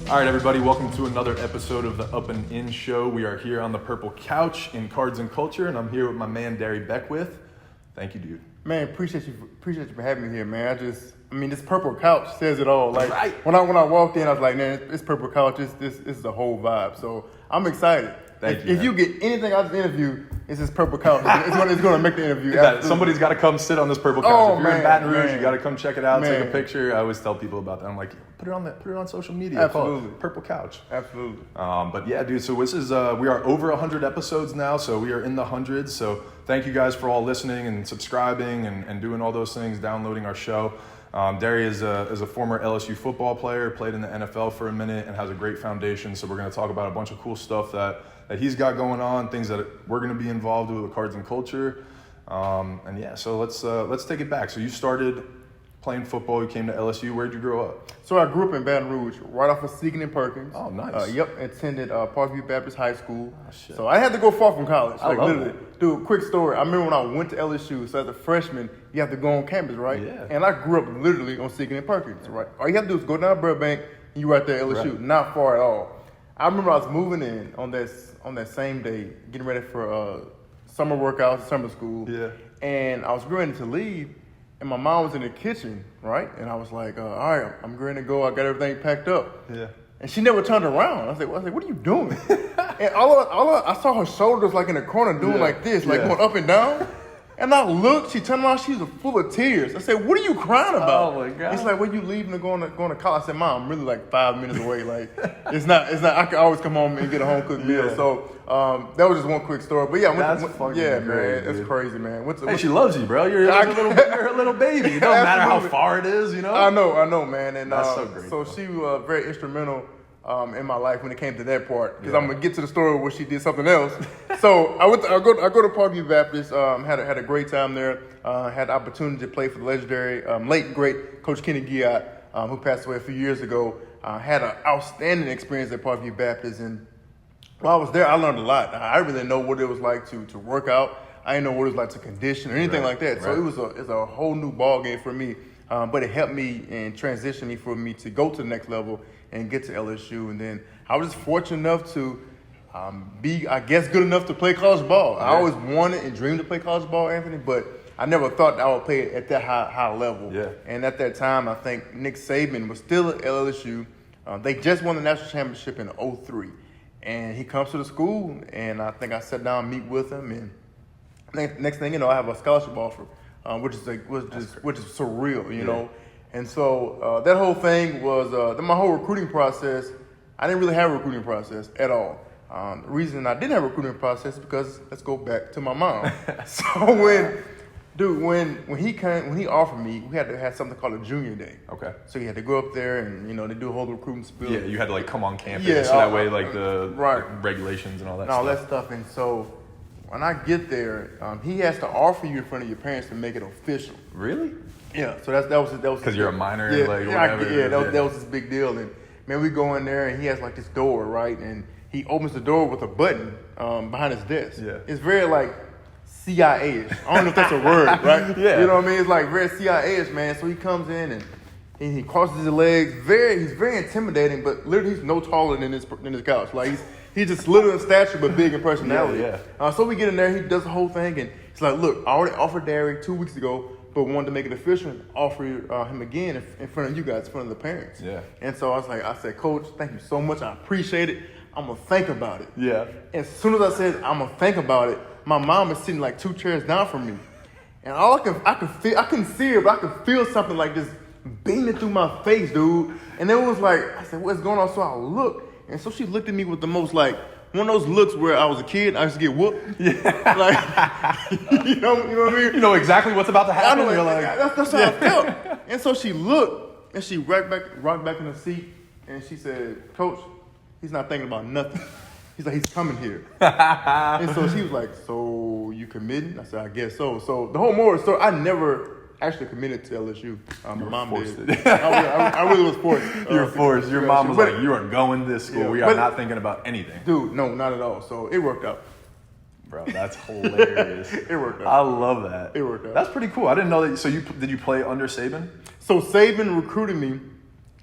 All right, everybody, welcome to another episode of the Up and In Show. We are here on the purple couch in Cards and Culture, and I'm here with my man, Darry Beckwith. Thank you, dude. Man, appreciate you for having me here, man. This purple couch says it all. Like, right. when I walked in, I was like, man, this purple couch, this is the whole vibe. So I'm excited. If you get anything out of this interview, it's this purple couch. It's going to make the interview. Somebody's got to come sit on this purple couch. If you're in Baton Rouge, you got to come check it out, take a picture. I always tell people about that. I'm like, put it on social media. Absolutely. Call it Purple Couch. Absolutely. But yeah, dude. So this is we are over 100 episodes now. So we are in the hundreds. So thank you guys for all listening and subscribing and doing all those things, downloading our show. Darry is a former LSU football player, played in the NFL for a minute, and has a great foundation. So we're going to talk about a bunch of cool stuff that he's got going on, things that we're going to be involved with Cards and Culture. And yeah, so let's take it back. So you started playing football. You came to LSU. Where'd you grow up? So I grew up in Baton Rouge, right off of Seegan and Perkins. Oh, nice. Attended Parkview Baptist High School. Oh, shit. So I had to go far from college. I love literally. that. Dude, quick story. I remember when I went to LSU, so as a freshman, you have to go on campus, right? Yeah. And I grew up literally on Seegan and Perkins, right? All you have to do is go down Burbank, and you're right there at LSU. Right. Not far at all. I remember I was moving in on that same day, getting ready for summer workouts, summer school. Yeah. And I was ready to leave, and my mom was in the kitchen, right? And I was like, all right, I'm ready to go. I got everything packed up. Yeah. And she never turned around. I was like, what are you doing? And I saw her shoulders like in the corner doing like this, like going up and down. And I looked, she turned around, she was full of tears. I said, what are you crying about? Oh my God. It's like, when you leaving to going to college? I said, Mom, I'm really like 5 minutes away. Like, it's not, I can always come home and get a home cooked meal. So that was just one quick story. But yeah, great, man, dude. it's crazy, man. Hey, she loves you, bro. You're a little baby. It don't matter how far it is, you know? I know, man. And that's so great. So she was very instrumental in my life when it came to that part, because I'm gonna get to the story where she did something else. So I go to Parkview Baptist. Had a great time there. Had the opportunity to play for the legendary late great Coach Kenny Giat, who passed away a few years ago. Had an outstanding experience at Parkview Baptist, and while I was there, I learned a lot. I really didn't know what it was like to work out. I didn't know what it was like to condition or anything like that. So it's a whole new ball game for me. But it helped me and transitioned me for me to go to the next level and get to LSU. And then I was just fortunate enough to be, I guess, good enough to play college ball. Yeah. I always wanted and dreamed to play college ball, Anthony, but I never thought I would play at that high level. Yeah. And at that time, I think Nick Saban was still at LSU. They just won the national championship in 2003. And he comes to the school, and I think I sat down and meet with him. And next thing you know, I have a scholarship offer. Which is surreal, you know. And so that whole thing was my whole recruiting process. I didn't really have a recruiting process at all. The reason I didn't have a recruiting process is because, let's go back to my mom. So when he offered me, we had to have something called a junior day. Okay. So you had to go up there and they do a whole recruiting spiel. Yeah, you had to like come on campus so that way like the regulations and all that stuff. All that stuff. And so when I get there, he has to offer you in front of your parents to make it official. Really? Yeah. So that was because you're a minor, that was his big deal. And man, we go in there and he has like this door, right? And he opens the door with a button behind his desk. Yeah. It's very like CIA-ish. I don't know if that's a word, right? Yeah. You know what I mean? It's like very CIA-ish, man. So he comes in and he crosses his legs. He's very intimidating, but literally he's no taller than his couch. Like he's just little in stature but big in personality. Yeah. So we get in there, he does the whole thing, and he's like, look, I already offered Darry 2 weeks ago, but wanted to make it official and offer him again in front of you guys, in front of the parents. Yeah. And so I said, Coach, thank you so much. I appreciate it. I'm going to think about it. Yeah. And as soon as I said, I'm going to think about it, my mom is sitting like 2 chairs down from me. And all I couldn't see her, but I could feel something like this beaming through my face, dude. And it was like, I said, what's going on? So I looked. And so she looked at me with the most like, one of those looks where I was a kid, I used to get whooped. Yeah. Like, you know what I mean? You know exactly what's about to happen. You're like, that's how I felt. And so she looked, and she rocked back in the seat, and she said, Coach, he's not thinking about nothing. He's like, he's coming here. And so she was like, so you committed? I said, I guess so. So the whole moral of the story, I never actually committed to LSU. My mom did. I really was forced. You were forced. Your mom was like, you are going to this school. Yeah, we are not thinking about anything. Dude, no, not at all. So it worked out. Bro, that's hilarious. It worked out. I love that. It worked out. That's pretty cool. I didn't know that. So did you play under Saban? So Saban recruited me,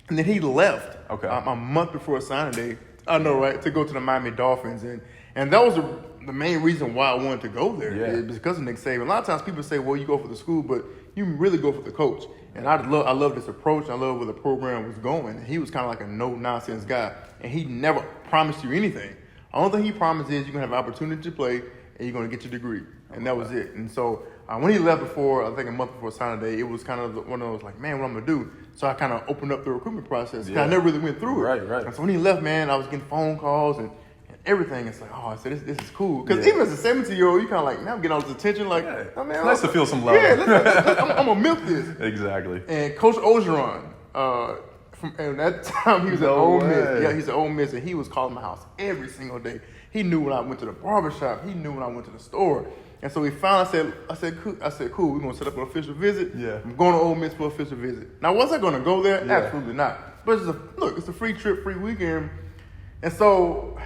and then he left. Okay. A month before signing day. I know, right? To go to the Miami Dolphins, and that was the main reason why I wanted to go there. Yeah. It's because of Nick Saban. A lot of times people say, well, you go for the school, but you really go for the coach. And I love this approach. I love where the program was going. And he was kind of like a no-nonsense guy. And he never promised you anything. The only thing he promised is you're going to have an opportunity to play and you're going to get your degree. And that was it. And so when he left before, I think a month before signing day, it was kind of one of those like, man, what I'm going to do? So I kind of opened up the recruitment process. I never really went through it. Right. And so when he left, man, I was getting phone calls and everything. It's like, oh, I said, this is cool. Because even as a 17-year-old, you kind of like, now I'm getting all this attention. Like, oh, man, it's nice to feel some love. Yeah, I'm going to milk this. Exactly. And Coach Ogeron, and at that time, he was at Ole Miss. Yeah, he's at Ole Miss, and he was calling my house every single day. He knew when I went to the barbershop. He knew when I went to the store. And so we finally I said, cool, we're going to set up an official visit. Yeah. I'm going to Ole Miss for an official visit. Now, was I going to go there? Yeah. Absolutely not. But it's a free trip, free weekend. And so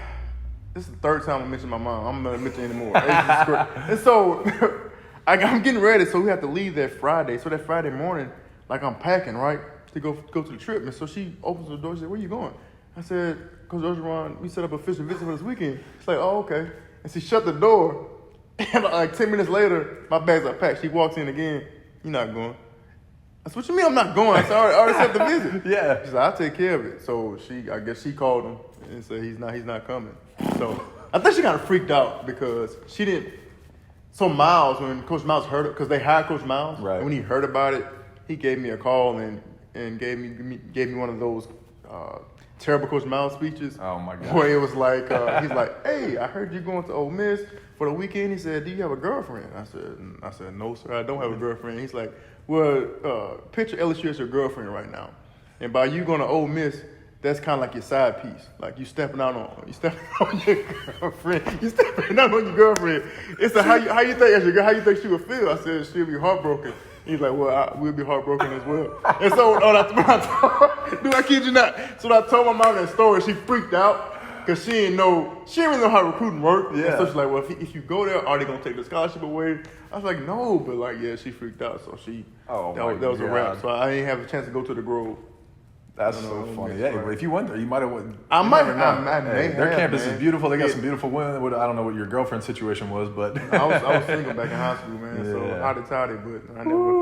this is the third time I mentioned my mom. I'm not going to mention anymore. And so I'm getting ready, so we have to leave that Friday. So that Friday morning, like I'm packing, right, to go to the trip. And so she opens the door. She said, where you going? I said, Coach Ogeron, we set up an official visit for this weekend. She's like, oh, okay. And she shut the door. And like 10 minutes later, my bags are packed. She walks in again. You're not going. I said, what you mean I'm not going? I said, I already set the visit. Yeah. She said, I'll take care of it. So I guess she called him and said he's not coming. So I think she kind of freaked out because she didn't. So Miles, when Coach Miles heard it, because they hired Coach Miles, right. And when he heard about it, he gave me a call and gave me one of those terrible Coach Miles speeches. Oh my God. Where it was like, he's like, hey, I heard you going to Ole Miss for the weekend. He said, do you have a girlfriend? I said, no, sir, I don't have a girlfriend. He's like, well, picture LSU as your girlfriend right now. And by you going to Ole Miss, that's kind of like your side piece. Like you stepping out on your girlfriend. You stepping out on your girlfriend. It's a, how you think as your girl, how you think she would feel? I said, she'll be heartbroken. He's like, well, we'll be heartbroken as well. And so, dude, I kid you not. So when I told my mom that story, she freaked out because she didn't really know how recruiting worked. Yeah. And so she's like, well, if you go there, are they going to take the scholarship away? I was like, no. But like, yeah, she freaked out. So that was a wrap. So I didn't have a chance to go to the Grove. That's so funny. Yeah, but if you went there, you might have went. I might have. Their campus is beautiful. They got some beautiful women. I don't know what your girlfriend's situation was, but I was single back in high school, man. Yeah. So hotty-totty, but I never.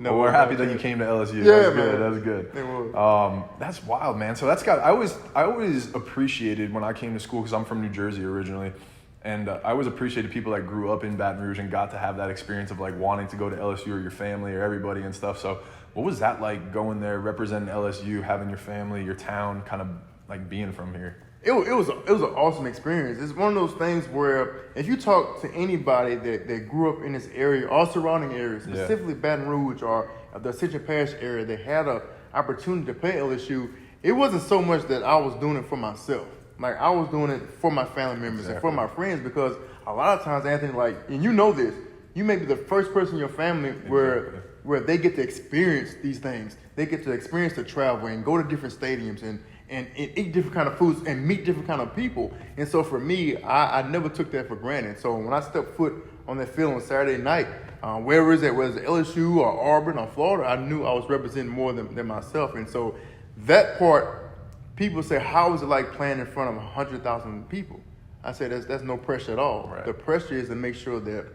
Well, we're happy that you came to LSU. Yeah, that's man. good. That's good. It was. That's wild, man. So I always appreciated when I came to school because I'm from New Jersey originally. And I always appreciated people that grew up in Baton Rouge and got to have that experience of like wanting to go to LSU or your family or everybody and stuff. So what was that like going there, representing LSU, having your family, your town, kind of like being from here? It was an awesome experience. It's one of those things where if you talk to anybody that grew up in this area or surrounding areas, specifically Baton Rouge or the Ascension Parish area, that had an opportunity to play LSU, it wasn't so much that I was doing it for myself. Like, I was doing it for my family members and for my friends because a lot of times, Anthony, like, and you know this, you may be the first person in your family where they get to experience these things. They get to experience the travel and go to different stadiums and eat different kind of foods and meet different kind of people. And so for me, I never took that for granted. So when I stepped foot on that field on Saturday night, wherever it's at, whether it's LSU or Auburn or Florida, I knew I was representing more than myself. And so that part, people say, how is it like playing in front of 100,000 people? I say, that's no pressure at all. Right. The pressure is to make sure that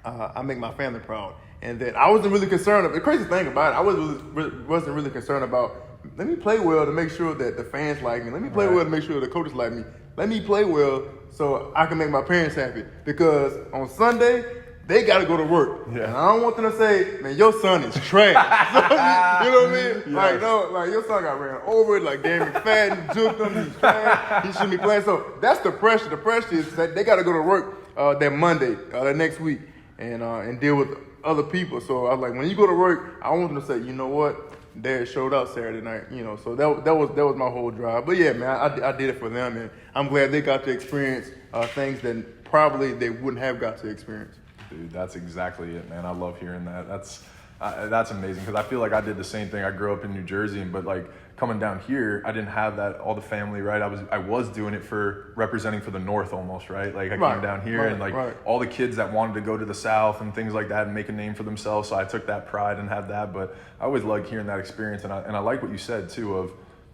I make my family proud. And that I wasn't really concerned. The crazy thing about it, I wasn't really concerned about, let me play well to make sure that the fans like me. Let me play well to make sure the coaches like me. Let me play well so I can make my parents happy. Because on Sunday, they got to go to work. Yeah. And I don't want them to say, man, your son is trash. You know what I mean? Yes. Like, no, like your son got ran over, like Dan McFadden juked him, he's trash, he shouldn't be playing. So that's the pressure. The pressure is that they got to go to work that Monday, that next week, and deal with other people. So I was like, when you go to work, I want them to say, you know what? Dad showed up Saturday night, so that was my whole drive. But yeah, man, I did it for them, and I'm glad they got to experience things that probably they wouldn't have got to experience. Dude, that's exactly it, man. I love hearing that. That's amazing because I feel like I did the same thing. I grew up in New Jersey, but like coming down here, I didn't have that all the family, right? I was doing it for representing for the North almost, right? Like I came down here and like all the kids that wanted to go to the South and things like that and make a name for themselves. So I took that pride and had that. But I always liked hearing that experience, and I like what you said too of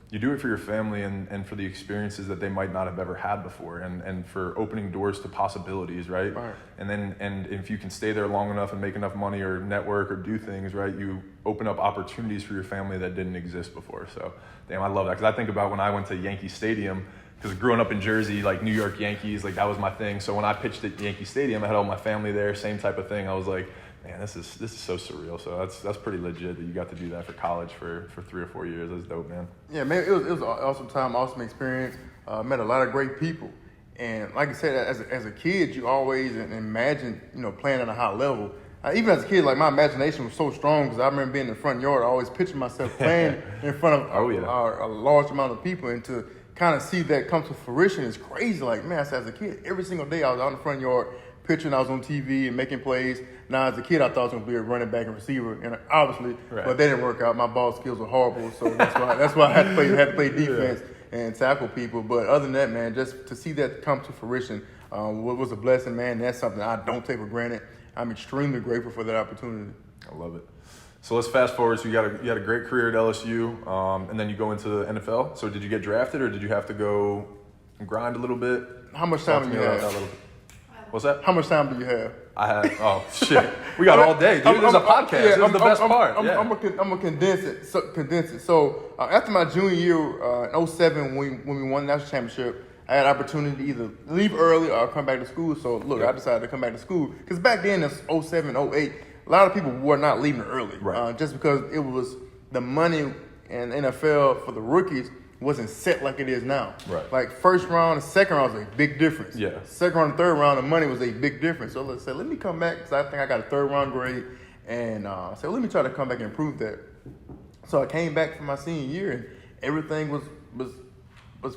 you do it for your family and for the experiences that they might not have ever had before, and for opening doors to possibilities, right? And if you can stay there long enough and make enough money or network or do things, right, you open up opportunities for your family that didn't exist before. So, damn, I love that, because I think about when I went to Yankee Stadium, because growing up in Jersey, like New York Yankees, like that was my thing. So when I pitched at Yankee Stadium, I had all my family there, same type of thing. I was like, man, this is so surreal. So that's pretty legit that you got to do that for college for 3 or 4 years. That's dope, man. Yeah, man, it was an awesome time, awesome experience. Met a lot of great people, and like I said, as a kid, you always imagine, playing at a high level. Even as a kid, like my imagination was so strong, because I remember being in the front yard, I always pictured myself playing in front of a large amount of people, and to kind of see that come to fruition is crazy. Like, man, as a kid, every single day I was out in the front yard pitching, I was on TV and making plays. Now, as a kid, I thought I was going to be a running back and receiver, and obviously, but they didn't work out. My ball skills were horrible, so that's why I had to play defense and tackle people. But other than that, man, just to see that come to fruition was a blessing, man. That's something I don't take for granted. I'm extremely grateful for that opportunity. I love it. So let's fast forward. So you had a great career at LSU, and then you go into the NFL. So did you get drafted, or did you have to go and grind a little bit? How much time do you have? What's that? How much time do you have? I had, oh shit, we got all day, dude. There's a podcast. This is the best part. I'm gonna condense it. So after my junior year in 2007, when we won the national championship, I had an opportunity to either leave early or come back to school. So look, I decided to come back to school, because back then in 2007, 2008, a lot of people were not leaving early, just because it was the money in NFL for the rookies wasn't set like it is now. Like first round and second round was a big difference. Second round and third round, the money was a big difference. So let's say, let me come back, because I think I got a third round grade, and so let me try to come back and improve that. So I came back for my senior year, and everything was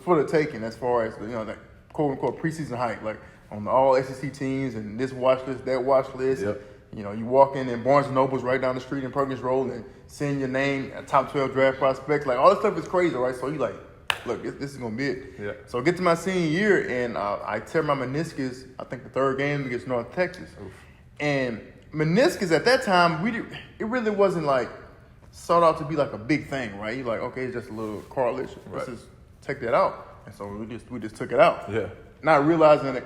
for the taking, as far as that quote unquote preseason hype, like on the all SEC teams and this watch list, that watch list. You walk in Barnes & Noble's right down the street in Perkins Road and seeing your name at top 12 draft prospects. Like, all this stuff is crazy, right? So you like, look, this is going to be it. So I get to my senior year, and I tear my meniscus, I think the third game against North Texas. And meniscus at that time, it really wasn't like sought out to be like a big thing, right? You're like, okay, it's just a little cartilage. Let's just take that out. And so we just took it out. Not realizing that,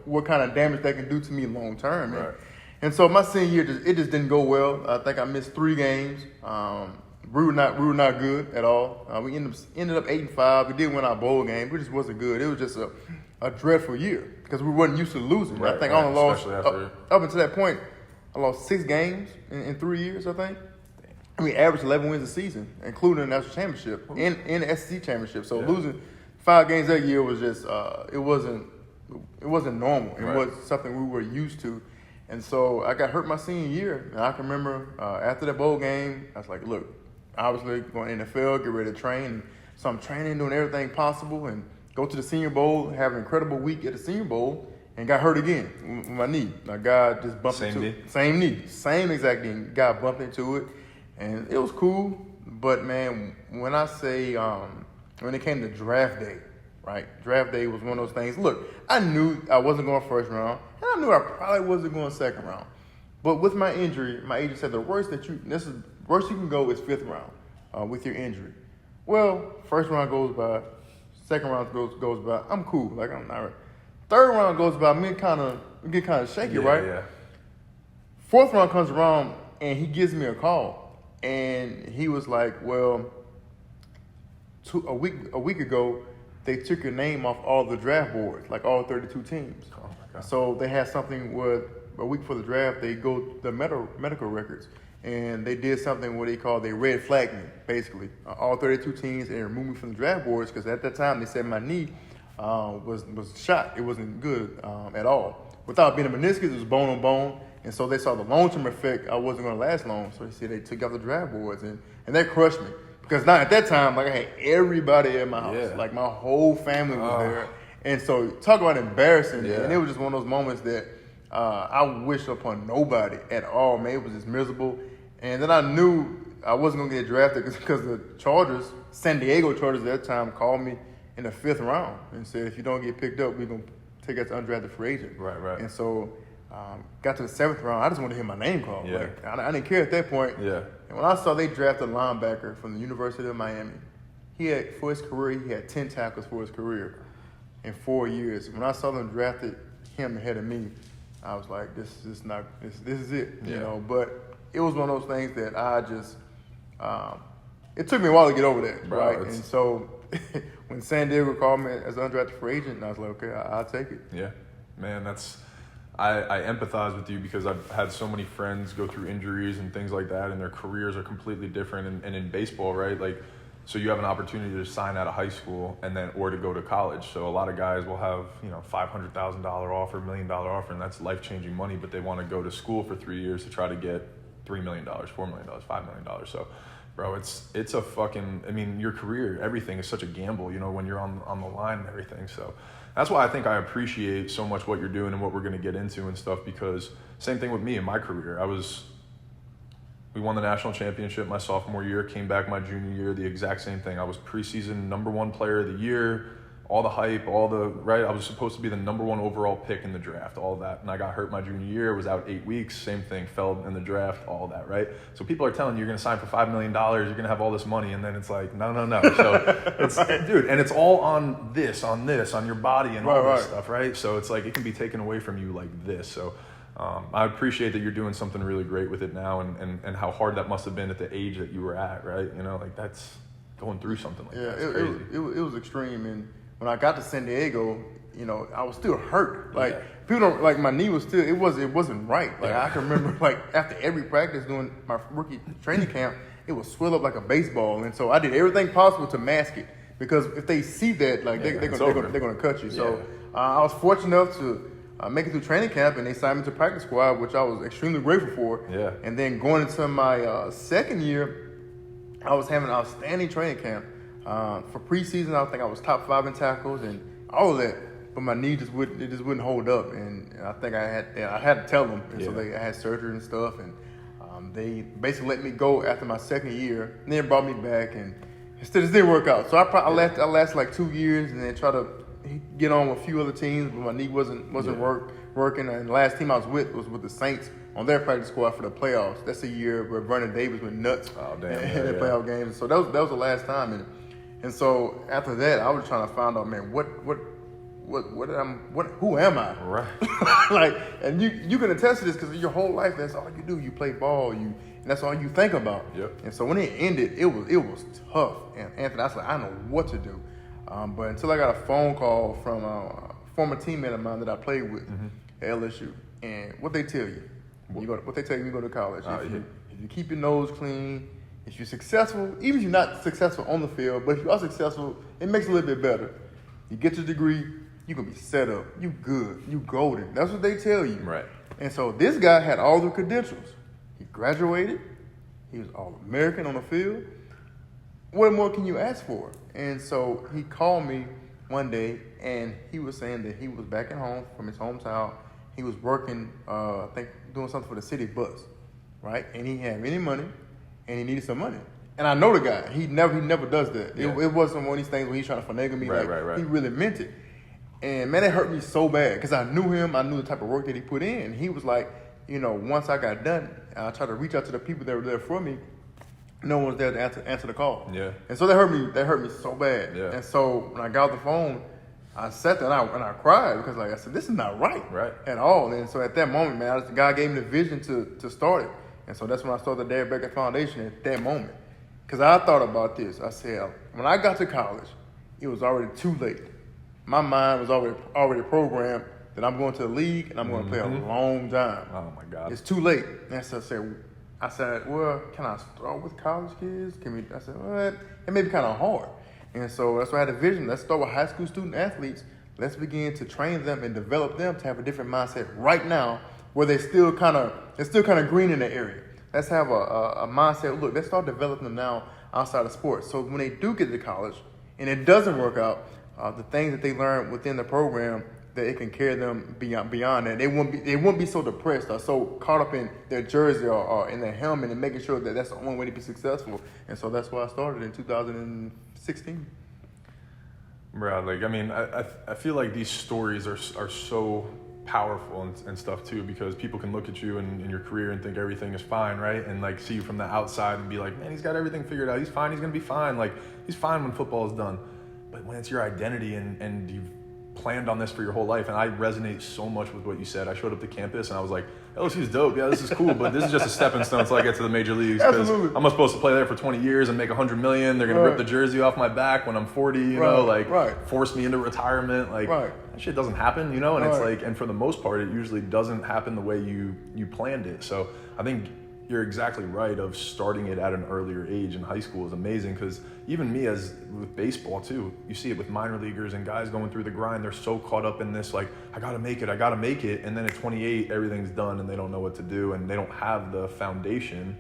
what kind of damage that can do to me long term. And so my senior year, it just didn't go well. I think I missed 3 games. We were not good at all. We ended up 8-5. We did win our bowl game. We just wasn't good. It was just a dreadful year, because we wasn't used to losing. I think I only lost up until that point. I lost 6 games in 3 years, I think. I mean, averaged 11 wins a season, including the national championship and the SEC championship. So losing 5 games that year was just it wasn't normal. It was something we were used to. And so I got hurt my senior year, and I can remember after the bowl game, I was like, look, obviously going to the NFL, get ready to train. So I'm training, doing everything possible, and go to the Senior Bowl, have an incredible week at the Senior Bowl, and got hurt again with my knee. My guy just bumped into it. Same knee. Same exact knee. Guy bumped into it, and it was cool. But, man, when I say when it came to draft day, right? Draft day was one of those things. Look, I knew I wasn't going first round, and I knew I probably wasn't going second round. But with my injury, my agent said the worst you can go is 5th round with your injury. Well, first round goes by, second round goes by. I'm cool. Like, I'm not. Third round goes by. Me kind of shaky, right? 4th round comes around, and he gives me a call, and he was like, "Well, a week ago, they took your name off all the draft boards, like all 32 teams. Oh my God. So they had something where a week before the draft, they go to the medical records, and they did something what they call they red flagged me, basically. All 32 teams, and removed me from the draft boards, because at that time they said my knee was shot. It wasn't good at all. Without being a meniscus, it was bone on bone, and so they saw the long-term effect. I wasn't going to last long, so he said they took out the draft boards, and that crushed me. Because now at that time, like, I had everybody in my house. Like, my whole family was there. And so talk about embarrassing. And it was just one of those moments that I wish upon nobody at all, man. It was just miserable. And then I knew I wasn't going to get drafted because the Chargers, San Diego Chargers at that time, called me in the 5th round and said, if you don't get picked up, we're going to take us to undrafted free agent. Right. And so got to the 7th round, I just wanted to hear my name called. Like, I didn't care at that point. And when I saw they drafted a linebacker from the University of Miami, for his career, he had 10 tackles for his career in 4 years. When I saw them drafted him ahead of me, I was like, this is it, you know. But it was one of those things that I just, it took me a while to get over that, right? And so when San Diego called me as an undrafted free agent, I was like, okay, I'll take it. Yeah, man, I empathize with you because I've had so many friends go through injuries and things like that, and their careers are completely different. And in baseball, right, like, so you have an opportunity to sign out of high school or to go to college. So a lot of guys will have, $500,000 offer, $1 million offer, and that's life-changing money, but they want to go to school for 3 years to try to get $3 million, $4 million, $5 million. So, bro, it's a fucking, your career, everything is such a gamble, when you're on the line and everything. So that's why I think I appreciate so much what you're doing and what we're going to get into and stuff, because same thing with me in my career. We won the national championship my sophomore year, came back my junior year, the exact same thing. I was preseason #1 player of the year, all the hype, right? I was supposed to be the #1 overall pick in the draft, all that. And I got hurt my junior year, was out 8 weeks, same thing, fell in the draft, all that, right? So people are telling you you're going to sign for $5 million, you're going to have all this money, and then it's like, no. So, dude, and it's all on your body and all this stuff, right? So it's like it can be taken away from you like this. So I appreciate that you're doing something really great with it now, and how hard that must have been at the age that you were at, right? Like that's going through something like that. It's crazy. It was extreme. And when I got to San Diego, I was still hurt. Like people don't, like, my knee was still, it wasn't right. Like I can remember, like, after every practice doing my rookie training camp, it would swell up like a baseball. And so I did everything possible to mask it, because if they see that, like, they're gonna cut you. So I was fortunate enough to make it through training camp, and they signed me to practice squad, which I was extremely grateful for. Yeah. And then going into my second year, I was having an outstanding training camp. For preseason, I think I was top 5 in tackles and all of that, but my knee just wouldn't hold up, and I think I had to tell them, and so I had surgery and stuff, and they basically let me go after my second year, and then brought me back, and it still didn't work out. So I lasted like 2 years, and then tried to get on with a few other teams, but my knee wasn't working. And the last team I was with the Saints on their practice squad for the playoffs. That's the year where Vernon Davis went nuts in their playoff games. So that was the last time. And so after that, I was trying to find out, man, who am I? Right. Like, and you can attest to this, because your whole life, that's all you do. You play ball, and that's all you think about. Yep. And so when it ended, it was tough. And Anthony, I was like, I don't know what to do. But until I got a phone call from a former teammate of mine that I played with at LSU, and what they tell you, what they tell you when you go to college, if you keep your nose clean, if you're successful, even if you're not successful on the field, but if you are successful, it makes it a little bit better. You get your degree, you're going to be set up. You good. You golden. That's what they tell you. Right. And so this guy had all the credentials. He graduated. He was All-American on the field. What more can you ask for? And so he called me one day, and he was saying that he was back at home from his hometown. He was working, I think, doing something for the city bus, right? And he didn't have any money, and he needed some money. And I know the guy. He never does that. Yeah. It wasn't one of these things where he's trying to finagle me. Right. He really meant it. And, man, it hurt me so bad, because I knew him. I knew the type of work that he put in. And he was like, once I got done, I tried to reach out to the people that were there for me. No one was there to answer the call. Yeah. And so that hurt me so bad. Yeah. And so when I got off the phone, I sat there and I cried, because, like I said, this is not right at all. And so at that moment, man, God gave me the vision to start it. And so that's when I started the Darry Beckwith Foundation at that moment. Because I thought about this. I said, when I got to college, it was already too late. My mind was already programmed that I'm going to the league and I'm going to play a long time. Oh, my God. It's too late. And so I said, well, can I start with college kids? I said, well, it may be kind of hard. And so that's why I had a vision. Let's start with high school student athletes. Let's begin to train them and develop them to have a different mindset right now, where they're still kind of green in the area. Let's have a mindset. Look, let's start developing them now outside of sports. So when they do get to college and it doesn't work out, the things that they learn within the program, that it can carry them beyond that. They won't be so depressed or so caught up in their jersey or in their helmet, and making sure that that's the only way to be successful. And so that's why I started in 2016. Bro, I feel like these stories are so powerful and stuff too, because people can look at you in your career and think everything is fine, right? And like see you from the outside and be like, man, he's got everything figured out. He's fine. He's going to be fine. Like he's fine when football is done. But when it's your identity and you've planned on this for your whole life, and I resonate so much with what you said. I showed up to campus and I was like, LSU's dope. Yeah, this is cool, but this is just a stepping stone until I get to the major leagues, because I'm supposed to play there for 20 years and make $100 million. They're gonna rip the jersey off my back when I'm 40. You know, like force me into retirement. Like that shit doesn't happen. You know, and it's like, and for the most part, it usually doesn't happen the way you planned it. So I think you're exactly right of starting it at an earlier age in high school is amazing, because even me, as with baseball too, you see it with minor leaguers and guys going through the grind. They're so caught up in this, like, I gotta make it, and then at 28 everything's done and they don't know what to do, and they don't have the foundation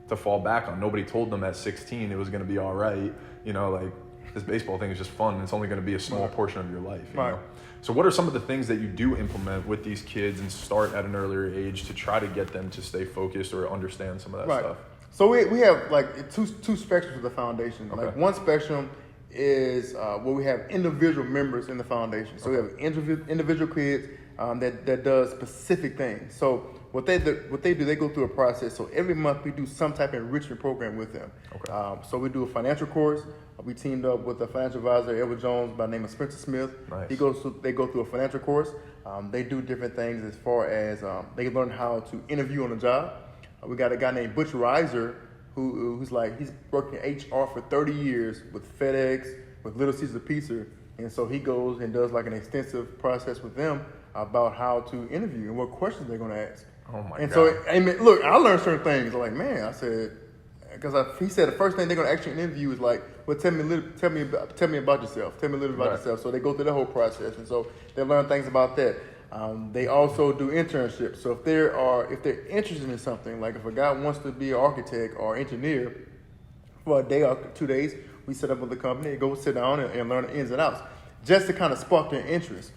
to fall back on. Nobody told them at 16 it was gonna be all right. You know, like, this baseball thing is just fun, and it's only gonna be a small portion of your life, you know? So what are some of the things that you do implement with these kids and start at an earlier age to try to get them to stay focused or understand some of that stuff? So we have like two spectrums of the foundation. Okay. Like one spectrum is where we have individual members in the foundation. So we have individual kids that does specific things. So what they do, they go through a process. So every month we do some type of enrichment program with them. Okay. So we do a financial course. We teamed up with a financial advisor, Edward Jones, by the name of Spencer Smith. Nice. They go through a financial course. They do different things as far as they learn how to interview on a job. We got a guy named Butch Reiser who's working HR for 30 years with FedEx, with Little Caesar Pizza. And so he goes and does like an extensive process with them about how to interview and what questions they're going to ask. Oh my God. And so, I mean, look, I learned certain things. Like, man, I said, because he said the first thing they're going to actually interview is like, well, tell me about yourself. Tell me a little bit about yourself. So they go through the whole process, and so they learn things about that. They also do internships. So if they're interested in something, like if a guy wants to be an architect or engineer for a day or 2 days, we set up with the company and go sit down and learn the ins and outs, just to kind of spark their interest.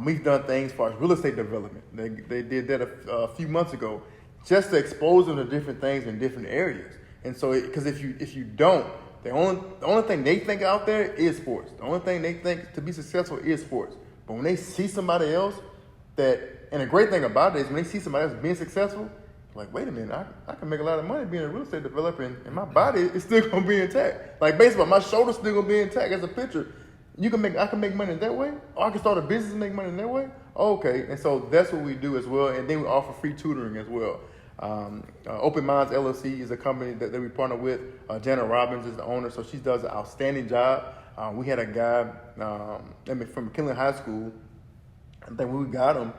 We've done things as far as real estate development. They did that a few months ago, just to expose them to different things in different areas. And so, because if you don't, the only thing they think out there is sports. The only thing they think to be successful is sports. But when they see somebody else and the great thing about it is when they see somebody else being successful, like, wait a minute, I can make a lot of money being a real estate developer, and my body is still gonna be intact. Like baseball, my shoulder's still gonna be intact as a pitcher. I can make money in that way, or I can start a business and make money in that way. Okay, and so that's what we do as well, and then we offer free tutoring as well. Open Minds LLC is a company that we partner with. Janet Robbins is the owner, so she does an outstanding job. We had a guy from McKinley High School. I think when we got him,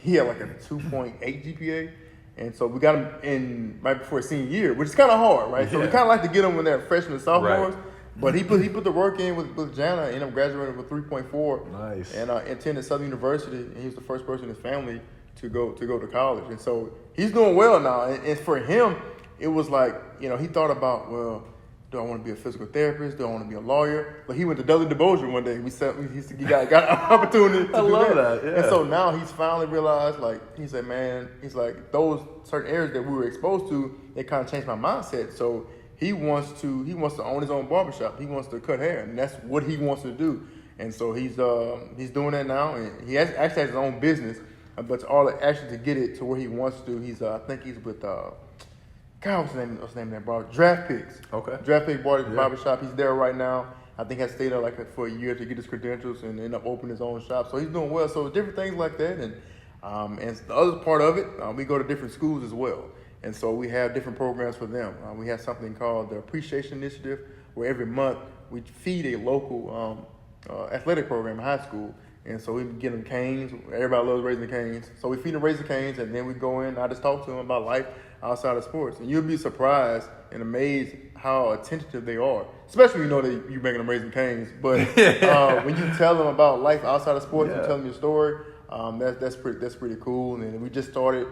he had like a 2.8 GPA, and so we got him in right before his senior year, which is kind of hard, right? Yeah. So we kind of like to get them when they're freshmen and sophomores. Right. But he put the work in with Jana, and ended up graduating with 3.4. Nice. And attended Southern University, and he was the first person in his family to go to college. And so he's doing well now. And for him, it was like, he thought about, well, do I want to be a physical therapist? Do I want to be a lawyer? But he went to Dudley DeBosier one day. He got an opportunity to do that. Yeah. And so now he's finally realized, he said, man, he's like, those certain areas that we were exposed to, it kind of changed my mindset. So he wants to own his own barbershop. He wants to cut hair, and that's what he wants to do. And so he's doing that now, and he actually has his own business. But all actually to get it to where he wants to, I think he's with what's the name of that bar? Draft Picks. Okay. Draft Pick barbershop. He's there right now. I think he stayed there for a year to get his credentials and end up opening his own shop. So he's doing well. So different things like that, and the other part of it, we go to different schools as well. And so we have different programs for them. We have something called the Appreciation Initiative, where every month we feed a local athletic program in high school. And so we get them canes. Everybody loves Raising Canes. So we feed them Raising Canes, and then we go in. I just talk to them about life outside of sports. And you'll be surprised and amazed how attentive they are, especially when you know that you're making them Raising Canes. But when you tell them about life outside of sports, you tell them your story, that's pretty cool. And we just started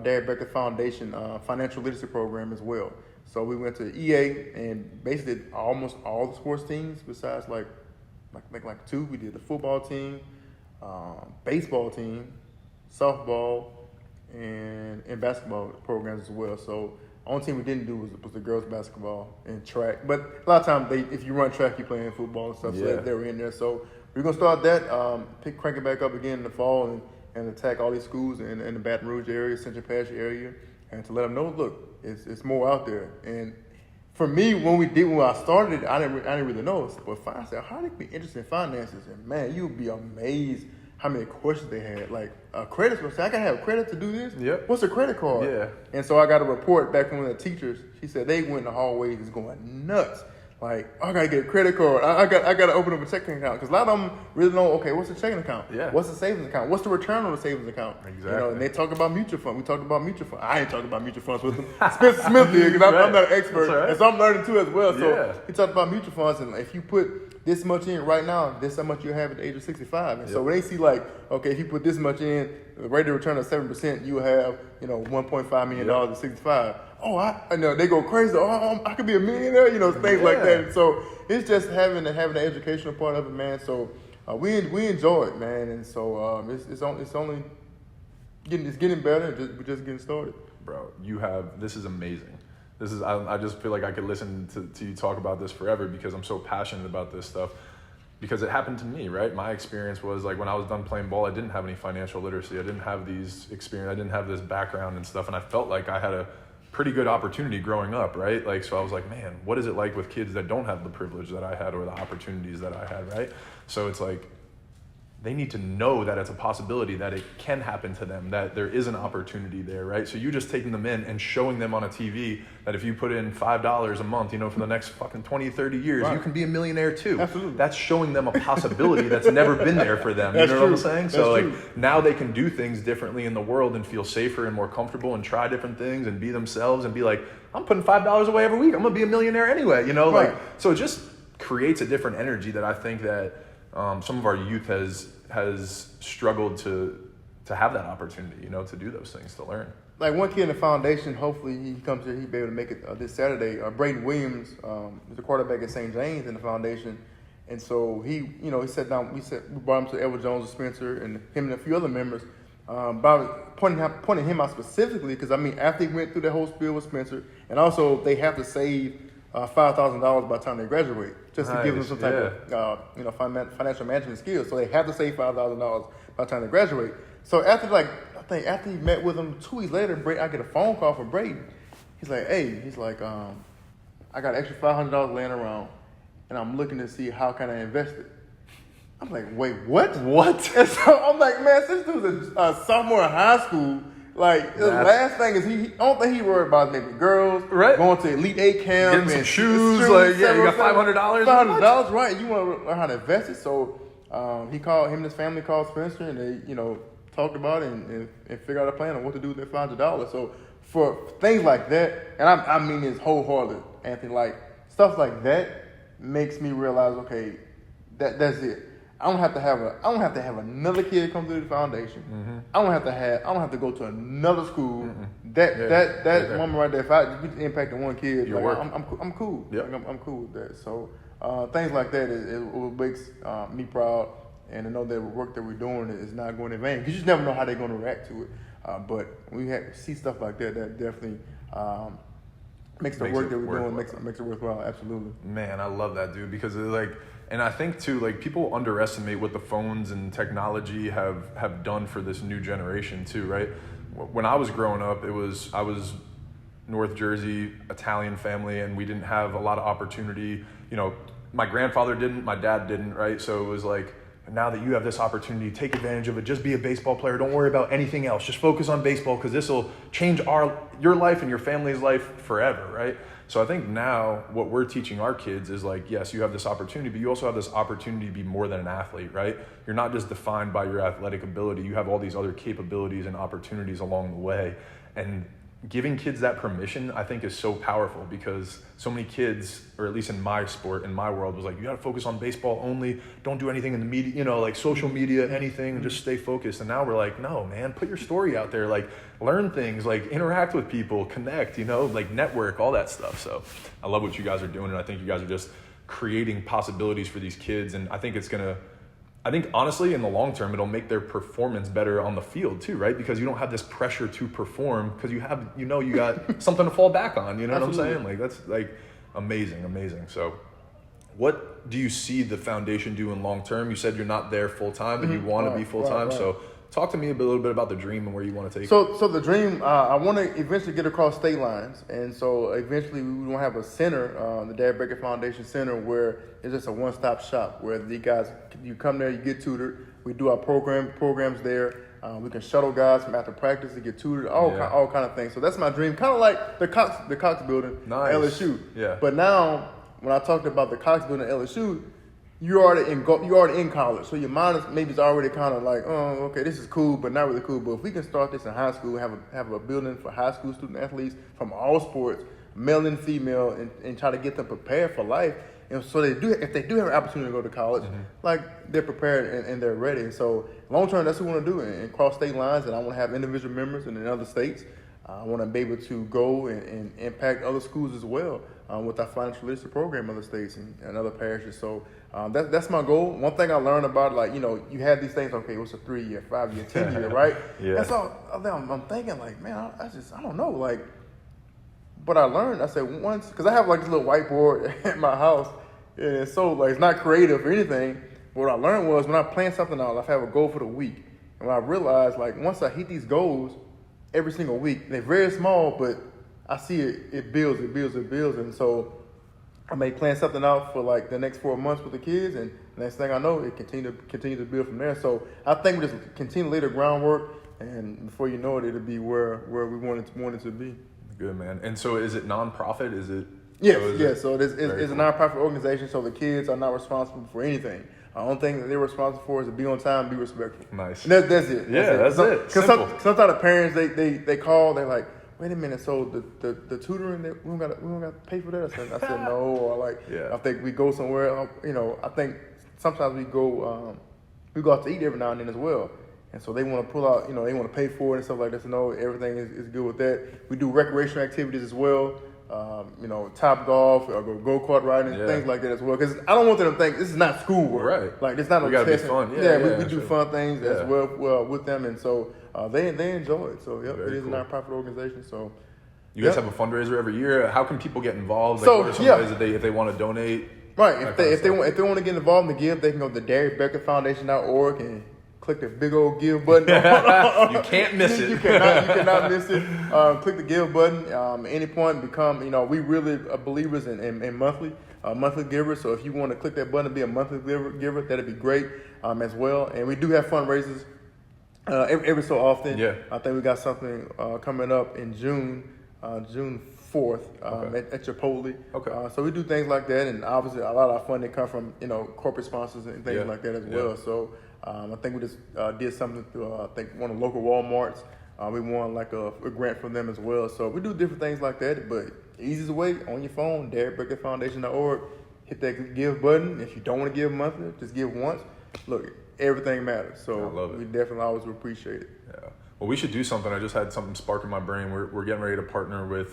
Darry Beckwith Foundation financial literacy program as well. So we went to EA and basically almost all the sports teams besides like two. We did the football team, baseball team, softball, and basketball programs as well. So the only team we didn't do was the girls basketball and track. But a lot of times, if you run track, you're playing football and stuff. So they were in there. So we're gonna start that, crank it back up again in the fall, and attack all these schools in the Baton Rouge area, Central Pasture area, and to let them know, look, it's more out there. And for me, when I started it, I didn't really know. But finance, how they be interested in finances? And man, you'd be amazed how many questions they had. Like credit, I gotta have credit to do this. Yep. What's a credit card? Yeah. And so I got a report back from one of the teachers. She said they went in the hallways just going nuts. Like, I gotta get a credit card. I gotta open up a checking account, because a lot of them really know. Okay, what's the checking account? Yeah. What's the savings account? What's the return on the savings account? Exactly. You know, and they talk about mutual fund. We talked about mutual fund. I ain't talking about mutual funds with them. Spencer Smith did, because I'm not an expert, right. and so I'm learning too as well. So Yeah. he talked about mutual funds, and if you put this much in right now, this how much you have at the age of 65. And so when they see like, okay, if you put this much in, the rate of return of 7%, you have, $1.5 million at 65. Oh, I know they go crazy. Oh, I could be a millionaire, things like that. And so it's just having the educational part of it, man. So we enjoy it, man. And so it's only getting better. We're just getting started. Bro, this is amazing. I just feel like I could listen to you talk about this forever, because I'm so passionate about this stuff. Because it happened to me, right? My experience was like, when I was done playing ball, I didn't have any financial literacy. I didn't have these experience. I didn't have this background and stuff. And I felt like I had a pretty good opportunity growing up, right? Like, so I was like, man, what is it like with kids that don't have the privilege that I had or the opportunities that I had, right? So it's like, they need to know that it's a possibility, that it can happen to them, that there is an opportunity there, right? So you just taking them in and showing them on a TV that if you put in $5 a month, for the next fucking 20, 30 years, right, you can be a millionaire too. Absolutely. That's showing them a possibility that's never been there for them. That's You know true. what I'm saying? That's So true. like, now they can do things differently in the world and feel safer and more comfortable and try different things and be themselves and be like, I'm putting $5 away every week. I'm gonna be a millionaire anyway, Right. Like, so it just creates a different energy that I think that some of our youth has struggled to have that opportunity, to do those things, to learn. Like one kid in the foundation, hopefully he comes here, he'll be able to make it this Saturday. Braden Williams is the quarterback at St. James in the foundation. And so he sat down, we brought him to Edward Jones and Spencer and him and a few other members. But pointing him out specifically, because after he went through that whole spiel with Spencer, and also they have to save $5,000 by the time they graduate, just to give them some type of financial management skills. So they have to save $5,000 by the time they graduate. So after after he met with him 2 weeks later, I get a phone call from Braden. He's like, hey, I got extra $500 laying around, and I'm looking to see how can I invest it. I'm like, wait, what? What? And so I'm like, man, this dude's a sophomore in high school. Like, the last thing is I don't think he worried about maybe girls, right, going to Elite 8 camp, getting some shoes, like, you got $500. $500, right? You want to learn how to invest it. So him and his family called Spencer, and they, talked about it and figured out a plan on what to do with that $500. So for things like that, and I mean this wholeheartedly, Anthony, like stuff like that makes me realize, okay, that's it. I don't have to have another kid come through the foundation. Mm-hmm. I don't have to go to another school. Mm-hmm. That moment right there, if I impacting one kid, like, I'm cool. Yep. Like, I'm cool with that. So things like that is what makes me proud, and to know that the work that we're doing is not going in vain. Because you just never know how they're going to react to it. But when we see stuff like that, that definitely makes the work that we're doing makes it worthwhile. Absolutely. Man, I love that, dude, because it's like. And I think too, like, people underestimate what the phones and technology have done for this new generation too, right? When I was growing up, I was North Jersey, Italian family, and we didn't have a lot of opportunity. My grandfather didn't, my dad didn't, right? So it was like, now that you have this opportunity, take advantage of it. Just be a baseball player. Don't worry about anything else. Just focus on baseball, because this will change your life and your family's life forever, right? So I think now what we're teaching our kids is like, yes, you have this opportunity, but you also have this opportunity to be more than an athlete, right? You're not just defined by your athletic ability. You have all these other capabilities and opportunities along the way. And giving kids that permission, I think, is so powerful, because so many kids, or at least in my sport, in my world, was like, you got to focus on baseball only. Don't do anything in the media, like social media, anything, and just stay focused. And now we're like, no, man, put your story out there. Like, learn things, like interact with people, connect, like network, all that stuff. So I love what you guys are doing. And I think you guys are just creating possibilities for these kids. And I think honestly, in the long term, it'll make their performance better on the field too, right? Because you don't have this pressure to perform, because you got something to fall back on. You know Absolutely. What I'm saying? Like, that's like amazing. So what do you see the foundation doing long term? You said you're not there full time, but you want to be full time. Right. So talk to me a little bit about the dream and where you want to take it. So the dream, I want to eventually get across state lines, and so eventually we want to have a center, the Darry Beckwith Foundation Center, where it's just a one-stop shop where the guys, you come there, you get tutored. We do our programs there. We can shuttle guys from after practice to get tutored, all kind of things. So that's my dream, kind of like the Cox building, nice. LSU. Yeah. But now, when I talked about the Cox building, LSU, you're already in college, so your mind is already kind of like, oh, okay, this is cool, but not really cool. But if we can start this in high school, have a building for high school student athletes from all sports, male and female, and try to get them prepared for life. And so if they do have an opportunity to go to college, like they're prepared and they're ready. And so long term, that's what we want to do and cross state lines. And I want to have individual members in other states. I want to be able to go and impact other schools as well with our financial literacy program in other states and other parishes. So that's my goal. One thing I learned about, like, you have these things, okay, what's a 3-year, 5-year, 10-year, right? Yeah. And so I'm thinking, like, man, I don't know, like, but I learned, I said once, because I have like this little whiteboard at my house, and so like it's not creative or anything. What I learned was when I plan something out, I have a goal for the week. And when I realized, like, once I hit these goals every single week, they're very small, but I see it builds. And so I may plan something out for like the next 4 months with the kids, and next thing I know, it continue to build from there. So I think we just continue to lay the groundwork, and before you know it, it'll be where we want it to be. Good, man. And so is it nonprofit? Is it? Yes. So it's cool. a nonprofit organization, so the kids are not responsible for anything. The only thing that they're responsible for is to be on time, be respectful. Nice. And that's it. That's it. Because sometimes the parents, they call, they're like, wait a minute, so the tutoring, we don't got to pay for that? I said no, or like, I think we go somewhere, I think sometimes we go out to eat every now and then as well. And so they want to pull out, they want to pay for it and stuff like that. So no, everything is good with that. We do recreational activities as well. Top golf, or go-kart riding, things like that as well. Because I don't want them to think this is not schoolwork. Right. Like, it's not we a gotta test. be fun. We do fun things as well with them. And so they enjoy it. So, it is cool. a nonprofit organization. So you guys have a fundraiser every year. How can people get involved? Like, So, what are some ways that if they want to donate? Right. If they want to get involved in the give, they can go to DarryBeckwithFoundation.org and click the big old give button. You can't miss it. You cannot miss it. Click the give button. At any point, become, we really are believers in monthly givers. So if you want to click that button and be a monthly giver, that'd be great as well. And we do have fundraisers every so often. Yeah. I think we got something coming up in June 4th at Chipotle. Okay. So we do things like that, and obviously a lot of our funding come from corporate sponsors and things like that as well. So I think we just did something through I think one of the local Walmarts. We won like a grant from them as well. So we do different things like that. But easiest way, on your phone, DarryBeckwithFoundation.org. Hit that give button. If you don't want to give monthly, just give once. Look, everything matters. So I love it. We definitely always appreciate it. Yeah. Well, we should do something. I just had something spark in my brain. We're getting ready to partner with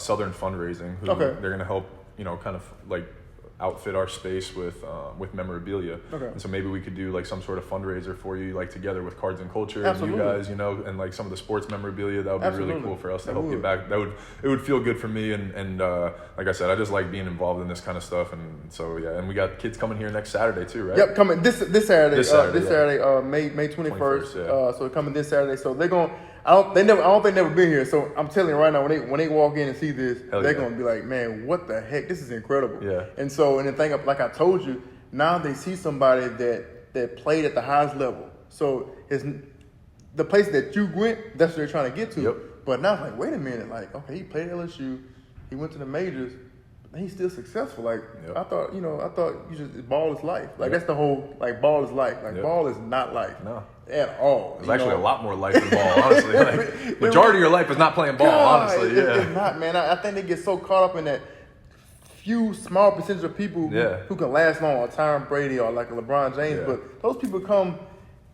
Southern Fundraising, who they're going to help, kind of like outfit our space with memorabilia. Okay. And so maybe we could do like some sort of fundraiser for you, like together with Cards and Culture Absolutely. and you guys, and like some of the sports memorabilia. That would be Absolutely. really cool for us to help get back. It would feel good for me. And like I said, I just like being involved in this kind of stuff. And so, and we got kids coming here next Saturday too, right? Yep, coming this Saturday. This Saturday, May 21st. So coming this Saturday. So they're going. I don't think they've never been here. So I'm telling you right now, when they walk in and see this, they're gonna be like, man, what the heck? This is incredible. Yeah. And so, and the thing, like I told you, now they see somebody that played at the highest level. So it's the place that you went. That's what they're trying to get to. Yep. But now it's like, wait a minute, like, okay, he played at LSU, he went to the majors. He's still successful. Like, I thought you just ball is life. Like, that's the whole, like, ball is life. Like, ball is not life. No. At all. It's actually a lot more life than ball, honestly. Like, majority of your life is not playing ball, honestly. It's not, man. I think they get so caught up in that few small percentage of people who can last long, or Tom Brady or like a LeBron James. Yeah. But those people come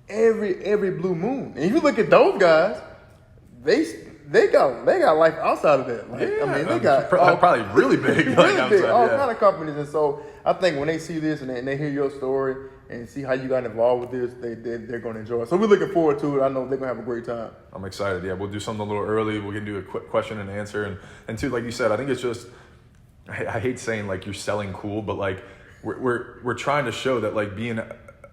every blue moon. And if you look at those guys, they got life outside of that. Like, they got probably really big, really big, all kind of companies. And so I think when they see this and they hear your story and see how you got involved with this, they're going to enjoy it. So we're looking forward to it. I know they're going to have a great time. I'm excited. Yeah, we'll do something a little early. We can do a quick question and answer. And too, like you said, I think it's just, I hate saying like you're selling cool, but like we're trying to show that like being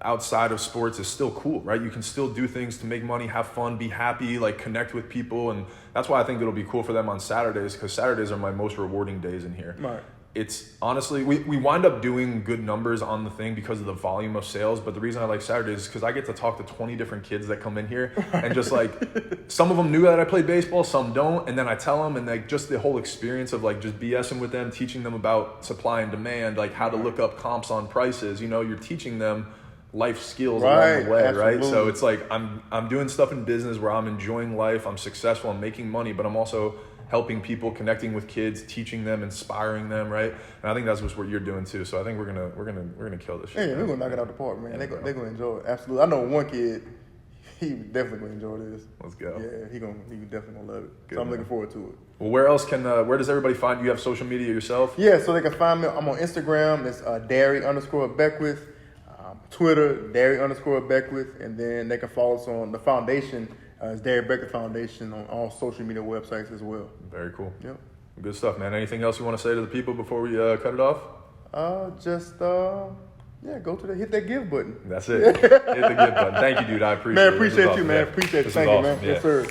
outside of sports is still cool, right? You can still do things to make money, have fun, be happy, like connect with people. And that's why I think it'll be cool for them on Saturdays, because Saturdays are my most rewarding days in here. Right. It's honestly, we wind up doing good numbers on the thing because of the volume of sales. But the reason I like Saturdays is because I get to talk to 20 different kids that come in here. And just like, some of them knew that I played baseball, some don't. And then I tell them, and like just the whole experience of like just BSing with them, teaching them about supply and demand, like how to look up comps on prices. You know, you're teaching them life skills along the way, absolutely. right? So it's like I'm doing stuff in business where I'm enjoying life, I'm successful, I'm making money, but I'm also helping people, connecting with kids, teaching them, inspiring them, right? And I think that's what you're doing too. So I think we're gonna kill this shit. Yeah, we're gonna knock it out the park, man. They're gonna enjoy it. Absolutely. I know one kid, he definitely gonna enjoy this. Let's go. Yeah, he definitely gonna love it. Good, so I'm man. looking forward to it. Well, where does everybody find you? You have social media yourself? Yeah, so they can find me. I'm on Instagram. It's Darry_Beckwith. Twitter, Darry_Beckwith. And then they can follow us on the foundation. It's Darry Beckwith Foundation on all social media websites as well. Very cool. Yep. Good stuff, man. Anything else you want to say to the people before we cut it off? Hit that give button. That's it. Hit the give button. Thank you, dude. I appreciate it. Man, appreciate you, man. Yeah. Appreciate it. This Thank was you, man. awesome. Yes, sir.